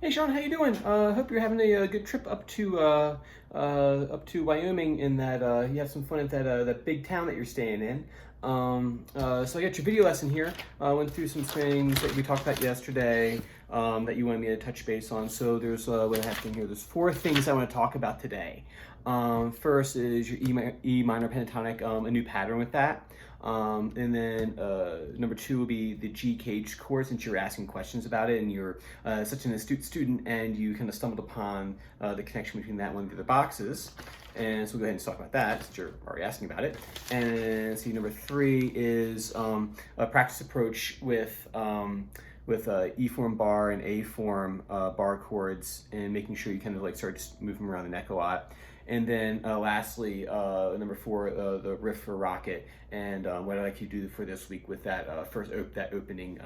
Hey Sean, how you doing? Hope you're having a good trip up to Wyoming, and that you have some fun at that big town that you're staying in. So I got your video lesson here. Went through some things that we talked about yesterday that you wanted me to touch base on. So there's what I have in here. There's 4 things I want to talk about today. First is your E minor pentatonic, a new pattern with that. And then number 2 will be the Gkh Chord, since you're asking questions about it and you're such an astute student and you kind of stumbled upon the connection between that one and the other boxes. And so we'll go ahead and talk about that since you're already asking about it. And see, number 3 is a practice approach with E form bar and A form bar chords, and making sure you kind of like start just moving around the neck a lot. And then lastly, number 4, the riff for Rocket, and what I'd like you to do for this week with that opening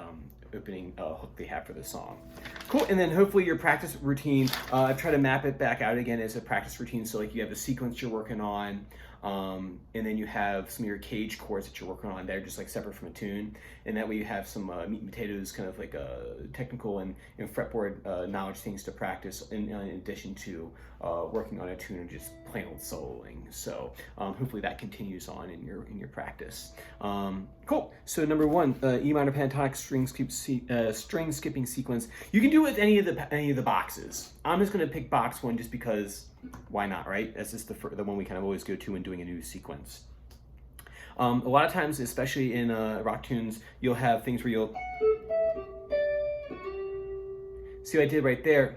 hook they have for the song. Cool. And then hopefully your practice routine, I've tried to map it back out again as a practice routine. So like you have a sequence you're working on, and then you have some of your Gkh chords that you're working on. They're just like separate from a tune, and that way you have some meat and potatoes, kind of like technical and fretboard knowledge things to practice in addition to working on a tune and just plain old soloing. So hopefully that continues on in your practice. Cool. So number 1, E minor pentatonic string skipping sequence. You can do it with any of the boxes. I'm just going to pick box 1 just because why not, right? That's just the one we kind of always go to when doing a new sequence. A lot of times, especially in rock tunes, you'll have things where you'll see what I did right there.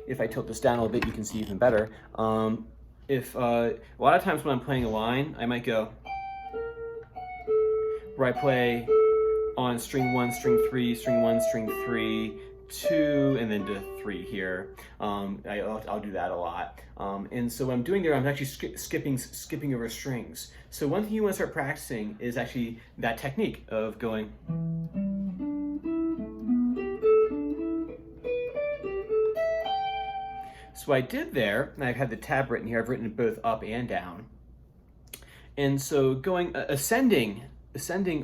If I tilt this down a little bit, you can see even better. A lot of times when I'm playing a line, I might go where I play on string 1, string 3, string 1, string 3, 2, and then to 3 here. I'll do that a lot. And so what I'm doing there, I'm actually skipping over strings. So one thing you want to start practicing is actually that technique of going. So what I did there, and I've had the tab written here, I've written it both up and down. And so going ascending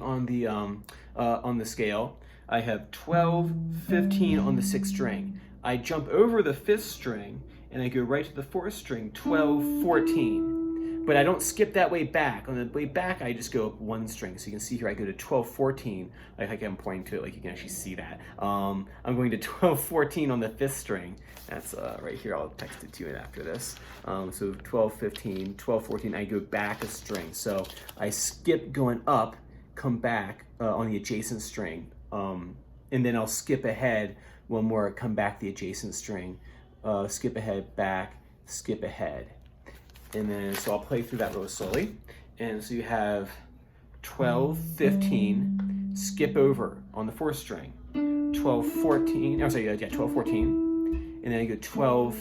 on the scale, I have 12, 15 on the 6th string. I jump over the 5th string and I go right to the 4th string, 12, 14. But I don't skip that way back. On the way back, I just go up 1 string. So you can see here I go to 12, 14. Like I'm pointing to it, like you can actually see that. I'm going to 12, 14 on the 5th string. That's right here. I'll text it to you after this. So 12, 15, 12, 14, I go back a string. So I skip going up, come back on the adjacent string. And then I'll skip ahead one more, come back the adjacent string, skip ahead, back, skip ahead. And then, so I'll play through that really slowly. And so you have 12, 15, skip over on the 4th string, 12, 14, I'm sorry, 12, 14. And then you go 12,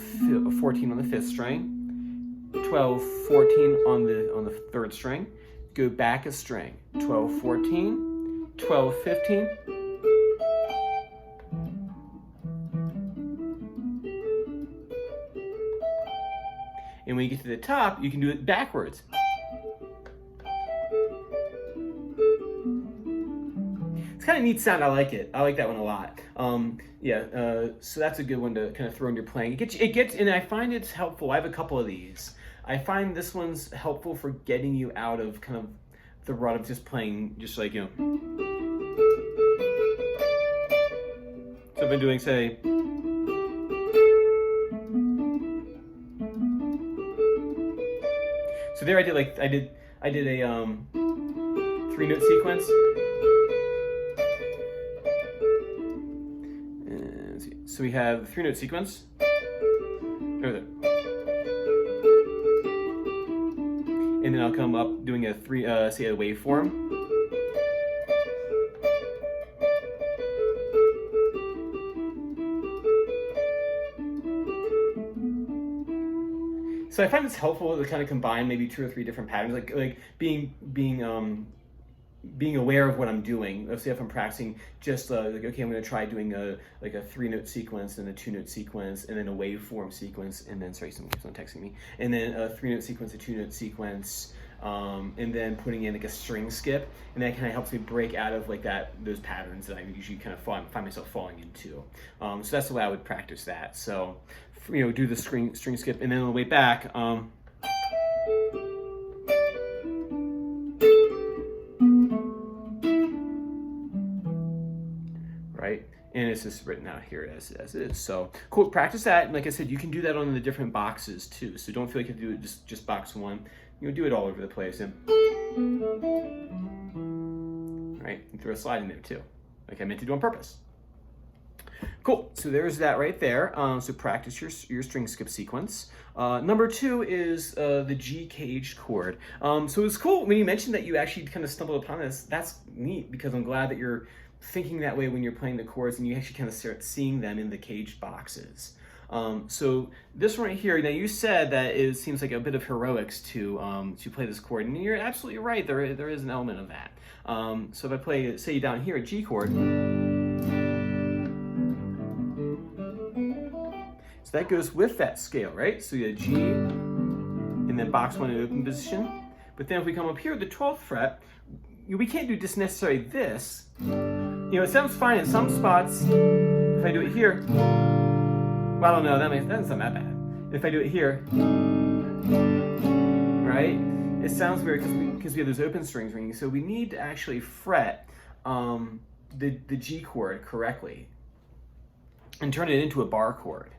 14 on the 5th string, 12, 14 on the 3rd string, go back a string, 12, 14, 12, 15, and when you get to the top, you can do it backwards. It's kind of a neat sound. I like it. I like that one a lot. So that's a good one to kind of throw in your playing. It gets, and I find it's helpful. I have a couple of these. I find this one's helpful for getting you out of kind of the rut of just playing, just like, you know. So I've been doing, say, so there I did a 3-note sequence. So we have 3-note sequence. And then I'll come up doing a say a waveform. So I find it's helpful to kind of combine maybe 2 or 3 different patterns, like being aware of what I'm doing. Let's say if I'm practicing just like, okay, I'm going to try doing a 3-note sequence and a 2-note sequence and then a waveform sequence, and then sorry, someone keeps on texting me, and then a 3-note sequence, a 2-note sequence, and then putting in like a string skip, and that kind of helps me break out of like those patterns that I usually kind of find myself falling into. So that's the way I would practice that. So, do the string skip, and then on the way back, right? And it's just written out here as is. So cool, practice that. And like I said, you can do that on the different boxes too. So don't feel like you have to do it just box one. Do it all over the place. And right, and throw a slide in there too, like I meant to do on purpose. Cool, so there's that right there. So practice your string skip sequence. Number 2 is the Gkh chord. So it's cool when you mentioned that you actually kind of stumbled upon this. That's neat, because I'm glad that you're thinking that way when you're playing the chords, and you actually kind of start seeing them in the caged boxes. So this one right here, now you said that it seems like a bit of heroics to play this chord, and you're absolutely right. There is an element of that. So if I play, say, down here a G chord, so that goes with that scale, right? So you have G, and then box 1 in open position. But then if we come up here at the 12th fret, we can't do just necessarily this. It sounds fine in some spots. If I do it here, well, I don't know, that's not that bad. If I do it here, right? It sounds weird because we have those open strings ringing. So we need to actually fret the G chord correctly and turn it into a bar chord.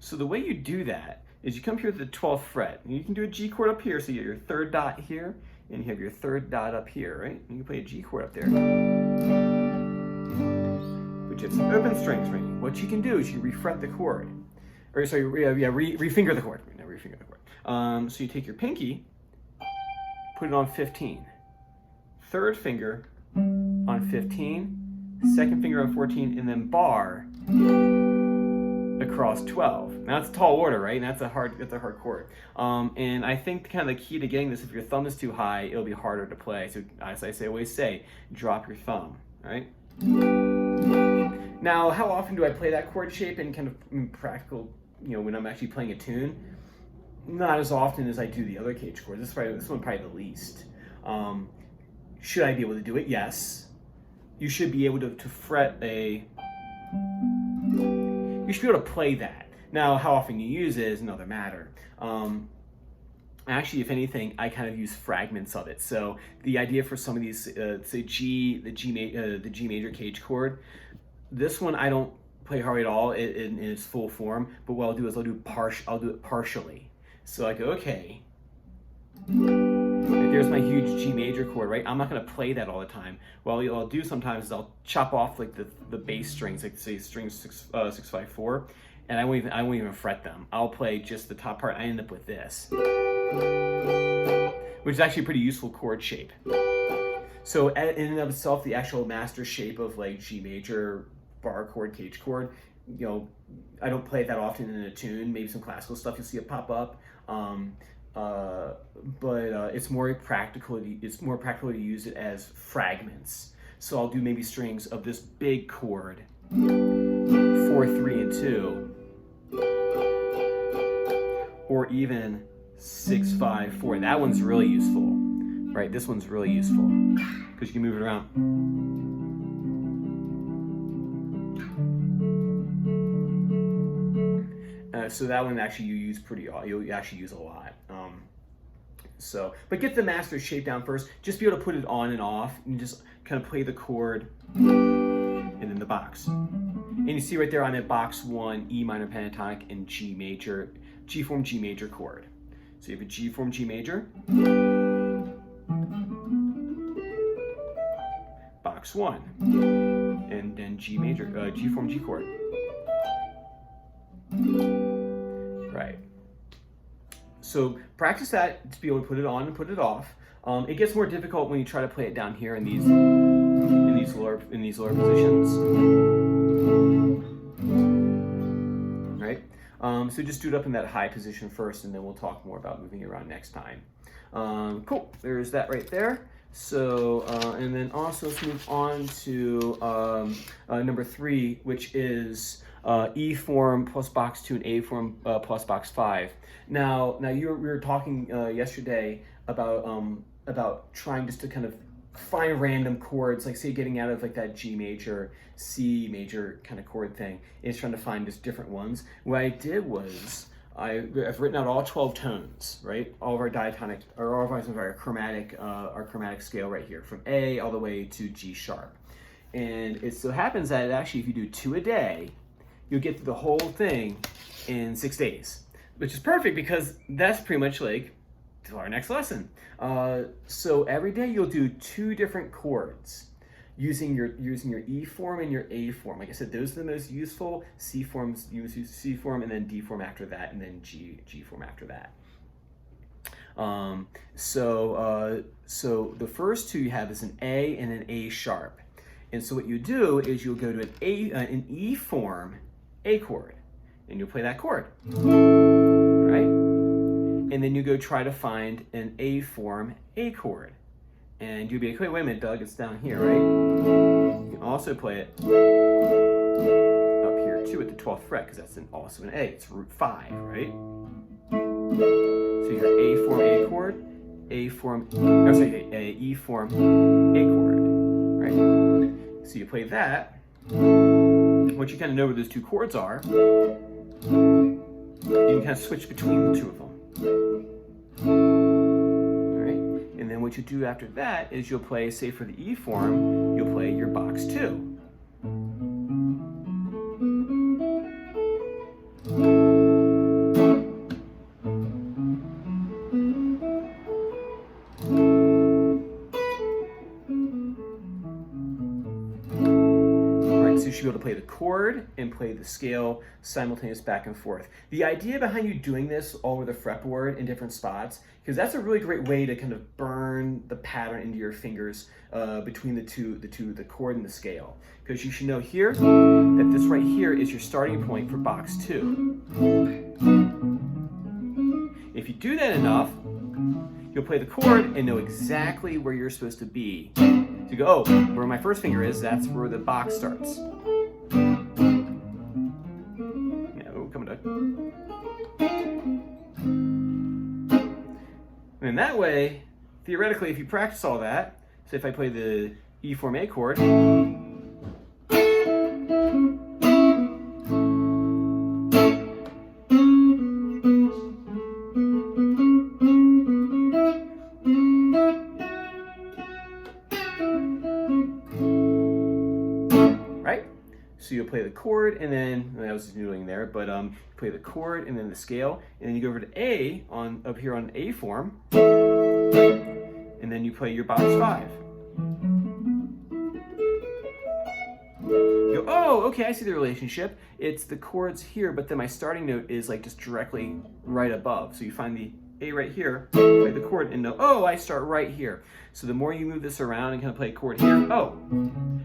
So the way you do that is you come here to the 12th fret, and you can do a G chord up here, so you get your 3rd dot here, and you have your 3rd dot up here, right? And you play a G chord up there. But you have some open strings ringing. What you can do is you refret the chord. Or sorry, refinger the chord. No, refinger the chord. So you take your pinky, put it on 15. 3rd finger on 15, 2nd finger on 14, and then bar across 12. Now that's a tall order, right? And that's a hard chord. And I think kind of the key to getting this, if your thumb is too high, it'll be harder to play. So as I always say, drop your thumb, right? Now, how often do I play that chord shape in kind of practical, when I'm actually playing a tune? Not as often as I do the other Gkh chords. This one probably the least. Should I be able to do it? Yes. You should be able to fret a... You should be able to play that. Now, how often you use it is another matter. Actually, if anything, I kind of use fragments of it. So the idea for some of these, say the G major Gkh chord, this one I don't play hard at all in its full form. But what I'll do is I'll do it partially. So I go, okay. There's my huge G major chord, right? I'm not going to play that all the time. Well, what I'll do sometimes is I'll chop off like the bass strings, like say strings 6, 6, 5, 4, and I won't even fret them. I'll play just the top part. I end up with this, which is actually a pretty useful chord shape. So in and of itself, the actual master shape of like G major bar chord, Gkh chord, I don't play it that often in a tune. Maybe some classical stuff you'll see it pop up. But it's more practical to use it as fragments. So I'll do maybe strings of this big chord, 4, 3, and 2, or even 6, 5, 4. And that one's really useful, right? This one's really useful because you can move it around. So that one actually you actually use a lot. But get the master shape down first. Just be able to put it on and off, and just kind of play the chord, and then the box. And you see right there I'm at box 1, E minor pentatonic, and G form G major chord. So you have a G form G major, box 1, and then G major, G form G chord. Right. So practice that to be able to put it on and put it off. It gets more difficult when you try to play it down here in these lower positions. Right. So just do it up in that high position first, and then we'll talk more about moving it around next time. Cool. There's that right there. So and then also let's move on to number 3, which is E form plus box 2 and A form plus box 5. Now we were talking yesterday about trying just to kind of find random chords, like say getting out of like that G major, C major kind of chord thing, is trying to find just different ones. What I did was I've written out all 12 tones, right? All of our diatonic, or all of our chromatic scale right here, from A all the way to G sharp. And it so happens that actually, if you do 2 a day, you'll get through the whole thing in 6 days, which is perfect because that's pretty much like to our next lesson. So every day you'll do 2 different chords using your E form and your A form. Like I said, those are the most useful. C forms, you use C form, and then D form after that, and then G form after that. So the first 2 you have is an A and an A sharp. And so what you do is you'll go to an E form A chord, and you'll play that chord, right? And then you go try to find an A form A chord. And you'll be like, wait a minute, Doug, it's down here, right? You can also play it up here too at the 12th fret, because that's also an A. It's root 5, right? So you hear A form A chord, E form A chord, right? So you play that. Once you kind of know where those 2 chords are, you can kind of switch between the 2 of them. And then what you do after that is you'll play, say for the E form, you'll play your box 2. So you should be able to play the chord and play the scale simultaneous back and forth. The idea behind you doing this all over the fretboard in different spots, because that's a really great way to kind of burn the pattern into your fingers between the chord and the scale. Because you should know here that this right here is your starting point for box 2. If you do that enough, you'll play the chord and know exactly where you're supposed to be. So you go, oh, where my first finger is, that's where the box starts. Oh, come on, Doug. And that way, theoretically, if you practice all that, so if I play the E form A chord, so you'll play the chord, and then, I was noodling there, but you play the chord and then the scale, and then you go over to A up here on A form, and then you play your box 5. You go, oh, okay, I see the relationship. It's the chords here, but then my starting note is like just directly right above. So you find the A right here, play the chord, and know, oh, I start right here. So the more you move this around and kind of play a chord here, oh,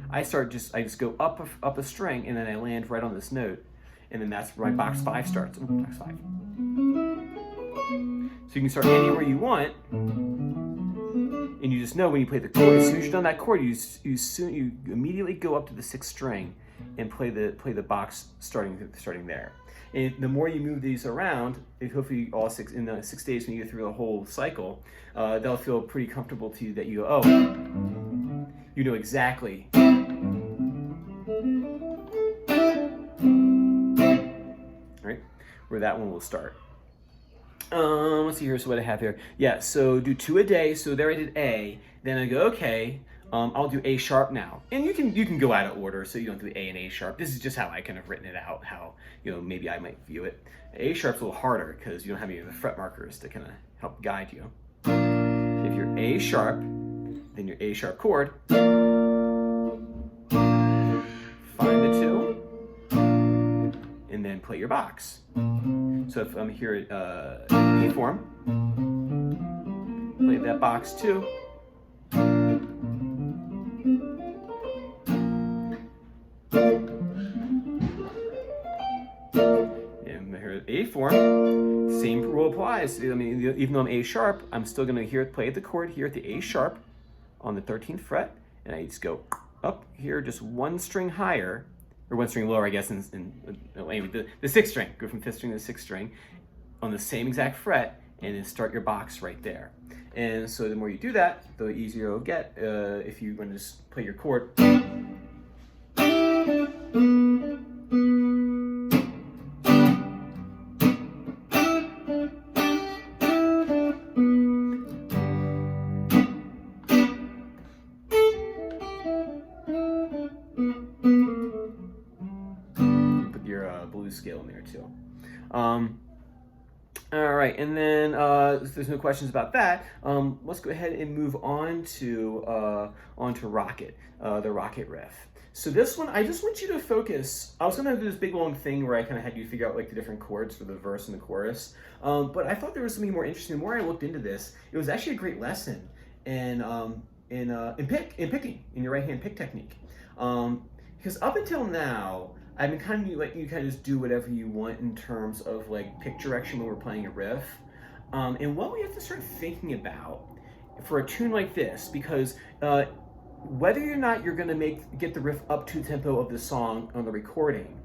I just go up a string, and then I land right on this note, and then that's where my box 5 starts. Ooh, box 5. So you can start anywhere you want, and you just know when you play the chord, as soon as you're done that chord, you immediately go up to the 6th string and play the box starting there. And the more you move these around, hopefully in the 6 days when you get through the whole cycle, they'll feel pretty comfortable to you that you go, oh, you know exactly. Right? Where that one will start. Let's see here, so what I have here. Yeah, so do 2 a day, so there I did A, then I go, okay, I'll do A sharp now. And you can go out of order, so you don't do A and A sharp. This is just how I kind of written it out, how, maybe I might view it. A sharp's a little harder because you don't have any of the fret markers to kind of help guide you. So if you're A sharp, then your A sharp chord, find the 2, and then play your box. So if I'm here at E form, play that box 2, and here at A form, same rule applies. I mean, even though I'm A sharp, I'm still going to play the chord here at the A sharp on the 13th fret, and I just go up here just 1 string higher, or 1 string lower, I guess, anyway, the 6th string, go from 5th string to the 6th string on the same exact fret, and then start your box right there. And so the more you do that, the easier it'll get if you want to just play your chord. Blues scale in there too. All right, and then if there's no questions about that, let's go ahead and move on to onto Rocket, the Rocket riff. So this one, I just want you to focus. I was gonna do this big long thing where I kind of had you figure out like the different chords for the verse and the chorus, but I thought there was something more interesting. The more I looked into this, it was actually a great lesson in picking, in your right hand pick technique. Because up until now, I've been kind of letting you kind of just do whatever you want in terms of like pick direction when we're playing a riff. And what we have to start thinking about for a tune like this, because whether or not you're going to get the riff up to the tempo of the song on the recording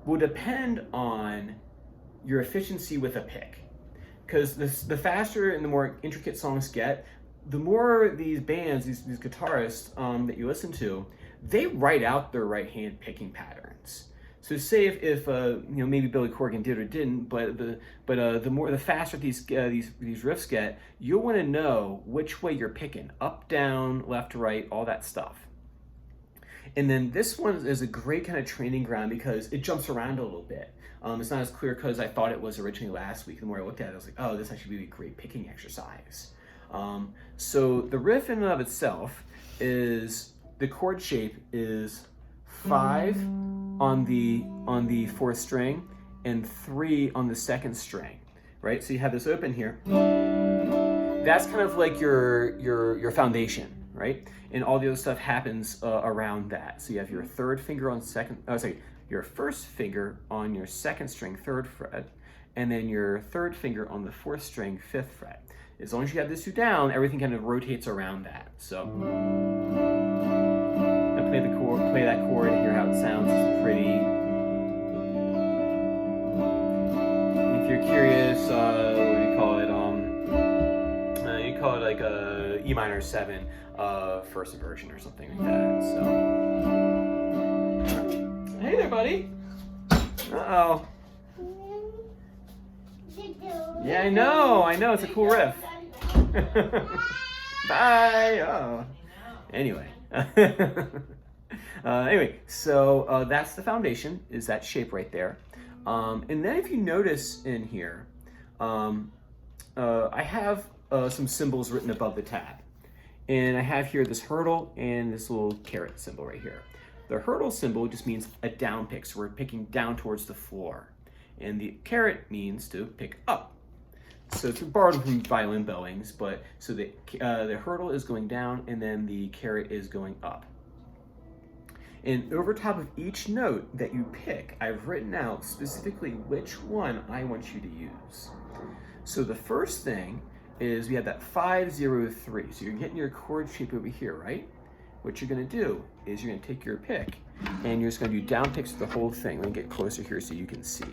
will depend on your efficiency with a pick. Because the faster and the more intricate songs get, the more these bands, these guitarists that you listen to, they write out their right hand picking patterns. So say if maybe Billy Corgan did or didn't, but the faster these riffs get, you'll want to know which way you're picking, up, down, left, right, all that stuff. And then this one is a great kind of training ground because it jumps around a little bit. It's not as clear because I thought it was originally last week. The more I looked at it, I was like, oh, this actually would be a great picking exercise. So the riff in and of itself is, the chord shape is 5 on the 4th string and 3 on the 2nd string, right? So you have this open here. That's kind of like your foundation, right? And all the other stuff happens around that. So you have your 3rd finger on your 1st finger on your 2nd string, 3rd fret, and then your 3rd finger on the 4th string, 5th fret. As long as you have this 2 down, everything kind of rotates around that. So play the chord, play that chord, hear how it sounds. It's pretty. If you're curious, what do you call it? You call it like a E minor 7 first inversion or something like that. So, hey there, buddy. Uh-oh. Yeah, I know. It's a cool riff. Bye. Oh. Anyway. So that's the foundation, is that shape right there. And then if you notice in here, I have some symbols written above the tab. And I have here this hurdle and this little caret symbol right here. The hurdle symbol just means a down pick, so we're picking down towards the floor. And the caret means to pick up. So it's borrowed from violin bowings, but so the hurdle is going down and then the caret is going up. And over top of each note that you pick, I've written out specifically which one I want you to use. So the first thing is we have that 5-0-3. So you're getting your chord shape over here, right? What you're gonna do is you're gonna take your pick and you're just gonna do down picks for the whole thing. Let me get closer here so you can see.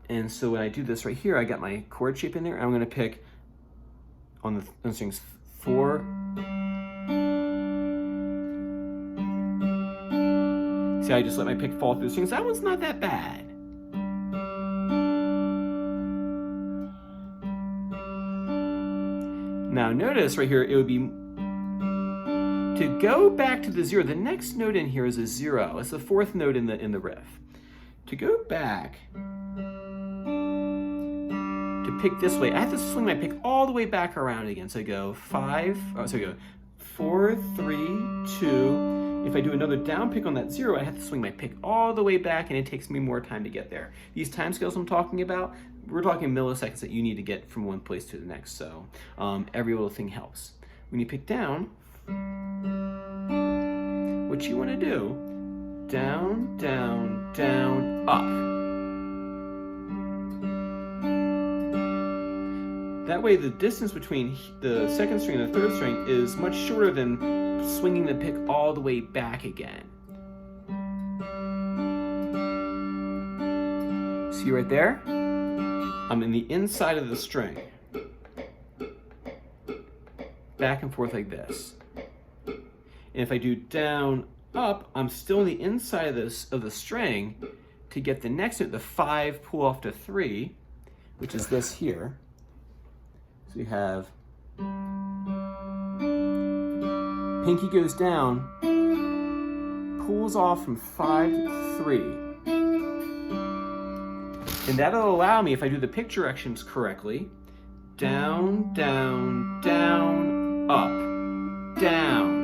And so when I do this right here, I got my chord shape in there. I'm gonna pick on the strings 4. See, I just let my pick fall through the strings. That one's not that bad. Now notice right here, it would be, to go back to the 0, the next note in here is a 0. It's the 4th note in the riff. To go back, to pick this way, I have to swing my pick all the way back around again. So I go 5, so I go 4, 3, 2. If I do another down pick on that 0, I have to swing my pick all the way back, and it takes me more time to get there. These time scales I'm talking about, we're talking milliseconds that you need to get from one place to the next, so every little thing helps. When you pick down, what you want to do, down, down, down, up. That way the distance between the 2nd string and the 3rd string is much shorter than swinging the pick all the way back again. See right there? I'm in the inside of the string. back and forth like this. And if I do down, up, I'm still on the inside of this of the string to get the next note, the 5 pull off to 3, which is this here. So we have pinky goes down, pulls off from 5 to 3. And that'll allow me, if I do the pick directions correctly, down, down, down, up, down.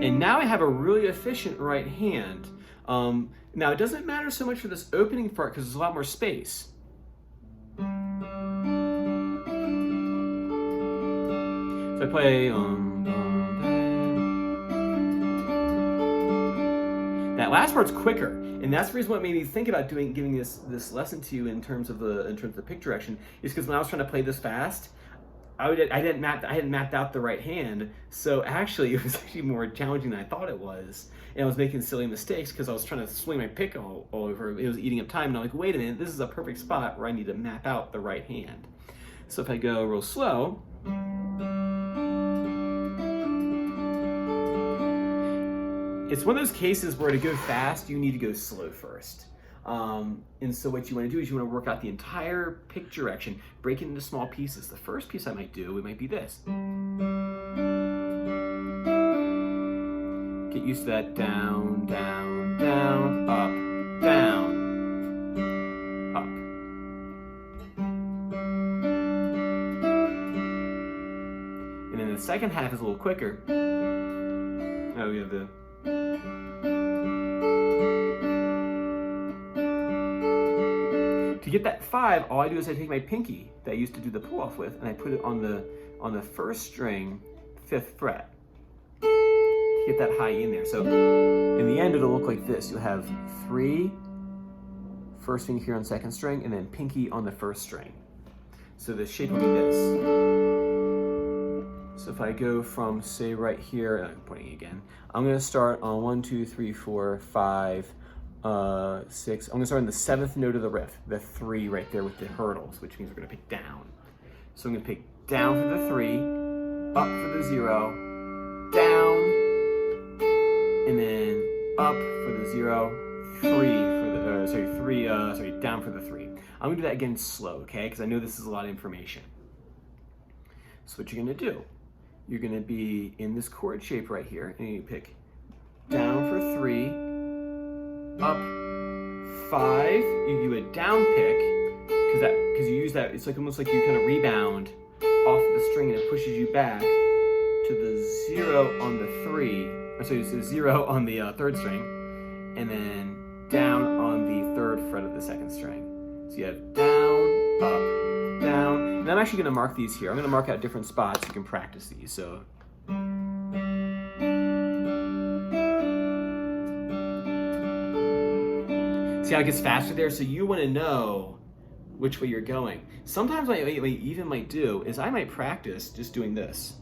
And now I have a really efficient right hand. Now it doesn't matter so much for this opening part because there's a lot more space. So I play that last part's quicker, and that's the reason what made me think about giving this lesson to you in terms of the pick direction, is because when I was trying to play this fast, I hadn't mapped out the right hand, so actually it was actually more challenging than I thought it was, and I was making silly mistakes because I was trying to swing my pick all over. It was eating up time, and I'm like, wait a minute, this is a perfect spot where I need to map out the right hand. So if I go real slow, it's one of those cases where to go fast, you need to go slow first. And so what you want to do is you want to work out the entire pick direction, break it into small pieces. The first piece I might do, it might be this. Get used to that down, down, down, up, down, up. And then the second half is a little quicker. Oh, we have the... To get that 5, all I do is I take my pinky that I used to do the pull off with, and I put it on the first string, 5th fret, to get that high in there. So in the end, it'll look like this. You'll have 3, first finger here on 2nd string, and then pinky on the 1st string. So the shape will be this. So if I go from, say, right here, I'm pointing again, I'm going to start on 1, 2, 3, 4, 5, 6. I'm going to start on the 7th note of the riff, the 3 right there with the hurdles, which means we're going to pick down. So I'm going to pick down for the 3, up for the 0, down, and then up for the 0, 3 for the, down for the 3. I'm going to do that again slow, okay, because I know this is a lot of information. So what you're going to do, you're going to be in this chord shape right here, and you pick down for 3, up 5, you do a down pick, because you use that, it's like almost like you kind of rebound off the string and it pushes you back to the 0 on the 3, or sorry, so 0 on the 3rd string, and then down on the 3rd fret of the 2nd string. So you have down, up, down, and I'm actually going to mark these here. I'm going to mark out different spots. You can practice these. So see how it gets faster there? So you want to know which way you're going. Sometimes what I even might do is I might practice just doing this.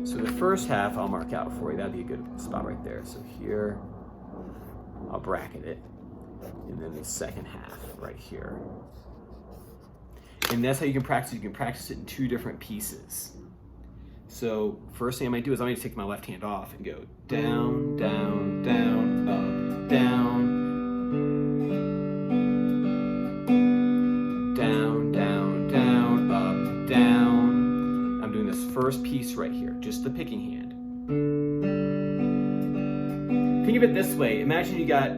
So the first half I'll mark out for you. That'd be a good spot right there. So here, I'll bracket it. And then the second half right here. And that's how you can practice. You can practice it in 2 different pieces. So first thing I might do is I might take my left hand off and go down, down, down, up, down, down, down, down, up, down. I'm doing this first piece right here, just the picking hand. Think of it this way. Imagine you got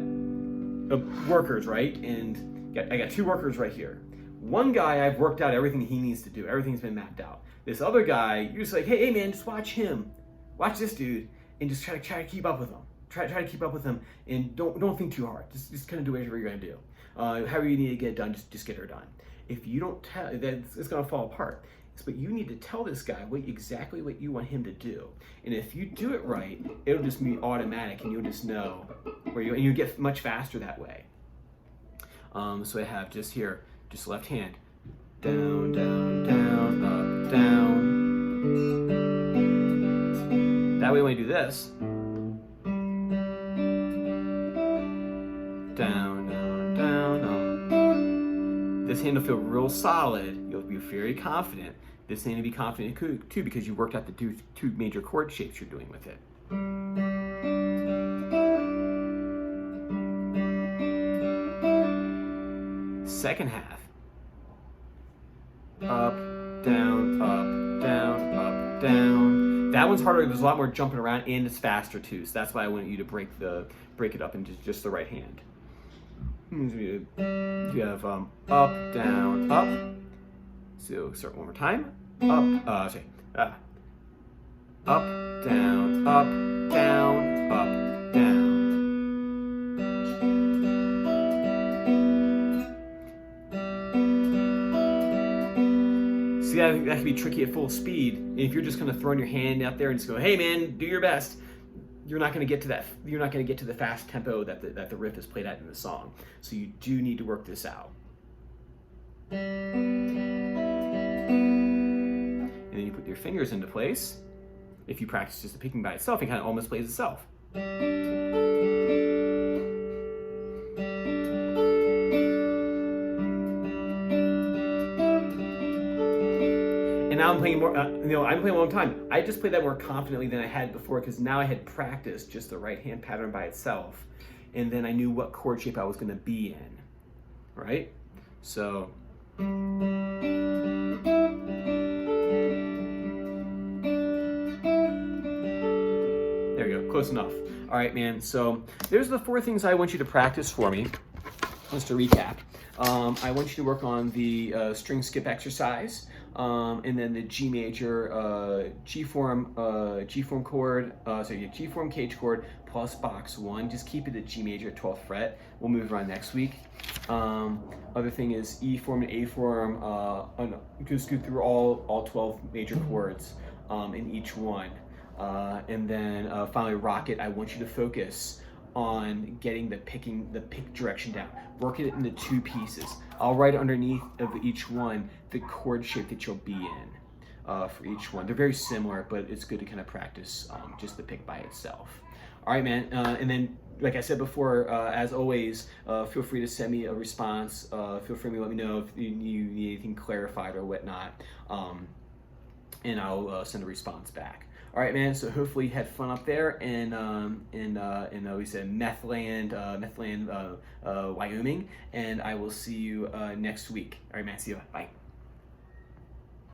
workers, right? And I got 2 workers right here. One guy, I've worked out everything he needs to do. Everything's been mapped out. This other guy, you're just like, hey man, just watch him. Watch this dude, and just try to keep up with him. Try to keep up with him, and don't think too hard. Just kind of do whatever you're gonna do. However you need to get it done, just get her done. If you don't tell, then it's gonna fall apart. But you need to tell this guy exactly what you want him to do. And if you do it right, it'll just be automatic, and you'll just know where and you get much faster that way. So I have just here, just left hand, down, down, down, up, down. That way when I do this, down, hand will feel real solid. You'll be very confident. This hand will be confident too because you worked out the two major chord shapes you're doing with it. Second half. Up, down, up, down, up, down. That one's harder. There's a lot more jumping around and it's faster too. So that's why I want you to break it up into just the right hand. You have up, down, up. So start one more time. Up, up, down, up, down, up, down. See, that can be tricky at full speed. If you're just kind of throwing your hand out there and just go, "Hey, man, do your best," you're not going to get to that. You're not going to get to the fast tempo that the riff is played at in the song. So you do need to work this out. And then you put your fingers into place. If you practice just the picking by itself, it kind of almost plays itself. And now I'm playing more, I'm playing a long time. I just played that more confidently than I had before because now I had practiced just the right hand pattern by itself. And then I knew what chord shape I was going to be in, right? So. There we go, close enough. All right, man, so there's the 4 things I want you to practice for me. Just to recap. I want you to work on the string skip exercise, and then the G major G form chord, G form Gkh chord plus box 1. Just keep it at G major 12th fret. We'll move around next week. Other thing is E form and A form. Just go through all 12 major chords in each one, and then finally rocket. I want you to focus on getting the pick direction down. Work it into 2 pieces. I'll write underneath of each one the chord shape that you'll be in for each one. They're very similar, but it's good to kind of practice just the pick by itself. All right, man. And then, like I said before, as always, feel free to send me a response. Feel free to let me know if you need anything clarified or whatnot, and I'll send a response back. All right, man. So hopefully you had fun up there in we said Methland, Wyoming, and I will see you next week. All right, man. See you. Bye.